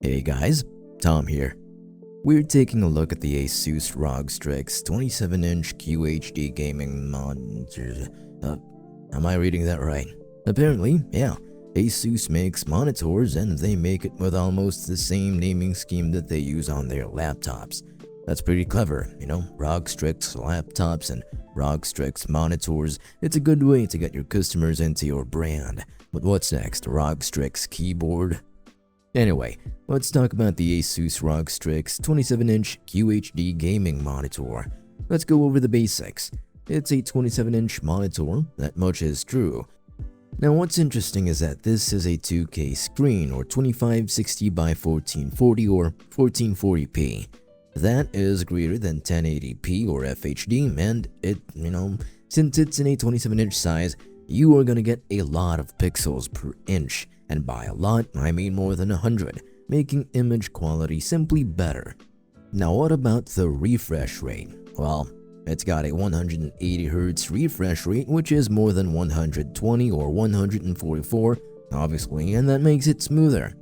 Hey guys, Tom here. We're taking a look at the ASUS ROG Strix 27-inch QHD gaming monitor. Am I reading that right? Apparently, yeah. ASUS makes monitors and they make it with almost the same naming scheme that they use on their laptops. That's pretty clever, ROG Strix laptops and ROG Strix monitors. It's a good way to get your customers into your brand. But what's next? ROG Strix keyboard? Anyway, let's talk about the ASUS ROG Strix 27-inch QHD gaming monitor. Let's go over the basics. It's a 27-inch monitor, that much is true. Now what's interesting is that this is a 2K screen, or 2560 by 1440 or 1440p. That is greater than 1080p or FHD, and since it's in a 27-inch size, you are gonna get a lot of pixels per inch. And by a lot, I mean more than 100, making image quality simply better. Now what about the refresh rate? Well, it's got a 180Hz refresh rate, which is more than 120 or 144, obviously, and that makes it smoother.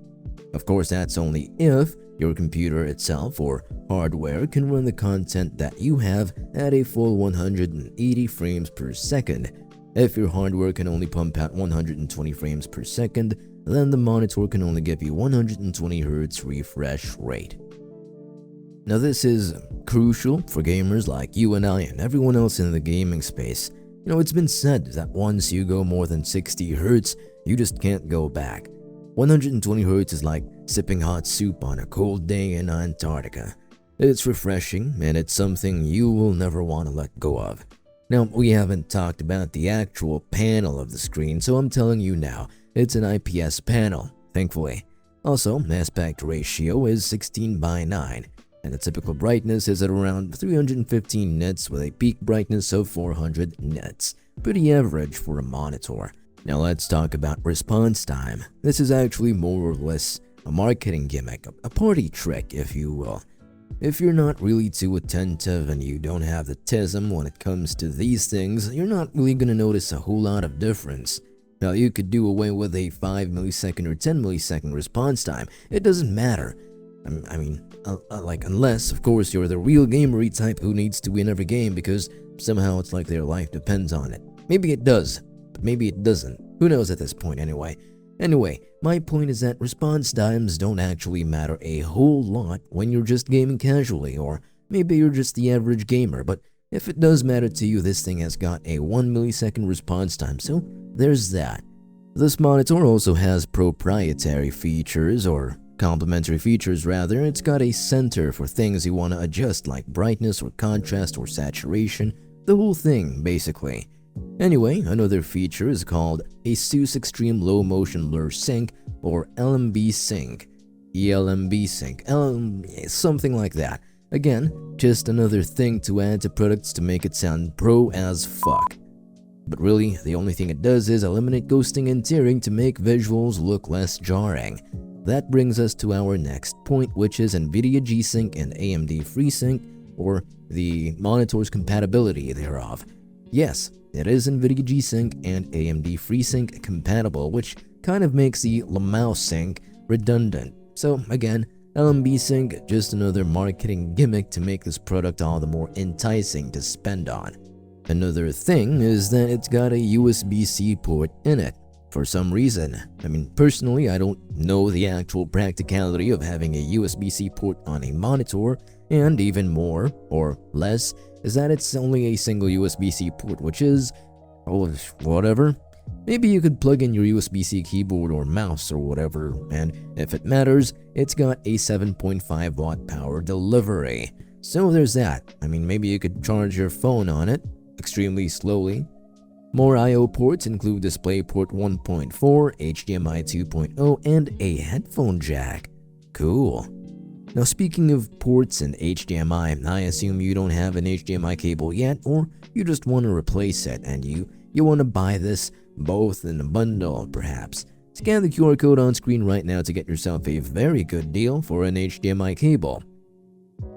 Of course, that's only if your computer itself or hardware can run the content that you have at a full 180 frames per second. If your hardware can only pump out 120 frames per second, then the monitor can only give you 120Hz refresh rate. Now this is crucial for gamers like you and I and everyone else in the gaming space. It's been said that once you go more than 60Hz, you just can't go back. 120Hz is like sipping hot soup on a cold day in Antarctica. It's refreshing, and it's something you will never want to let go of. Now, we haven't talked about the actual panel of the screen, so I'm telling you now, it's an IPS panel, thankfully. Also, aspect ratio is 16:9, and the typical brightness is at around 315 nits with a peak brightness of 400 nits. Pretty average for a monitor. Now let's talk about response time. This is actually more or less a marketing gimmick, a party trick if you will. If you're not really too attentive and you don't have the tism when it comes to these things, you're not really gonna notice a whole lot of difference. Now you could do away with a 5 millisecond or 10 millisecond response time. It doesn't matter. Unless, of course, you're the real gamery type who needs to win every game because somehow it's like their life depends on it. Maybe it does, but maybe it doesn't. Who knows at this point anyway. Anyway, my point is that response times don't actually matter a whole lot when you're just gaming casually, or maybe you're just the average gamer, but if it does matter to you, this thing has got a 1 millisecond response time, so there's that. This monitor also has proprietary features, or complementary features rather. It's got a center for things you want to adjust like brightness or contrast or saturation, the whole thing basically. Anyway, another feature is called ASUS Extreme Low Motion Blur Sync, or LMB Sync. ELMB Sync, something like that. Again, just another thing to add to products to make it sound pro as fuck. But really, the only thing it does is eliminate ghosting and tearing to make visuals look less jarring. That brings us to our next point, which is NVIDIA G-Sync and AMD FreeSync, or the monitor's compatibility thereof. Yes, it is NVIDIA G-Sync and AMD FreeSync compatible, which kind of makes the Lamau Sync redundant. So again, LMB Sync, just another marketing gimmick to make this product all the more enticing to spend on. Another thing is that it's got a USB-C port in it. For some reason. Personally, I don't know the actual practicality of having a USB-C port on a monitor, and even more, or less, is that it's only a single USB-C port, which is, whatever. Maybe you could plug in your USB-C keyboard or mouse or whatever, and if it matters, it's got a 7.5 watt power delivery. So there's that. Maybe you could charge your phone on it, extremely slowly. More I/O ports include DisplayPort 1.4, HDMI 2.0, and a headphone jack. Cool. Now speaking of ports and HDMI, I assume you don't have an HDMI cable yet, or you just want to replace it and you want to buy this both in a bundle perhaps. Scan the QR code on screen right now to get yourself a very good deal for an HDMI cable.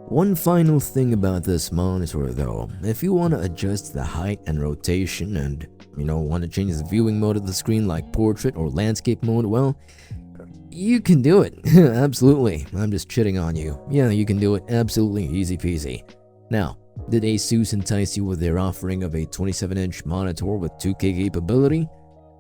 One final thing about this monitor though, if you want to adjust the height and rotation and want to change the viewing mode of the screen like portrait or landscape mode, well, You can do it. Absolutely. I'm just shitting on you. Yeah, you can do it. Absolutely. Easy peasy. Now, did ASUS entice you with their offering of a 27-inch monitor with 2K capability?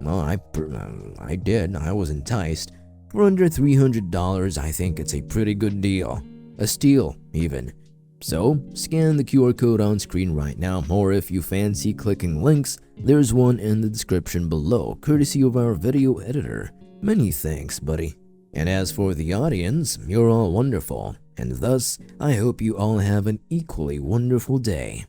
Well, I did. I was enticed. For under $300, I think it's a pretty good deal. A steal, even. So, scan the QR code on screen right now, or if you fancy clicking links, there's one in the description below, courtesy of our video editor. Many thanks, buddy. And as for the audience, you're all wonderful, and thus, I hope you all have an equally wonderful day.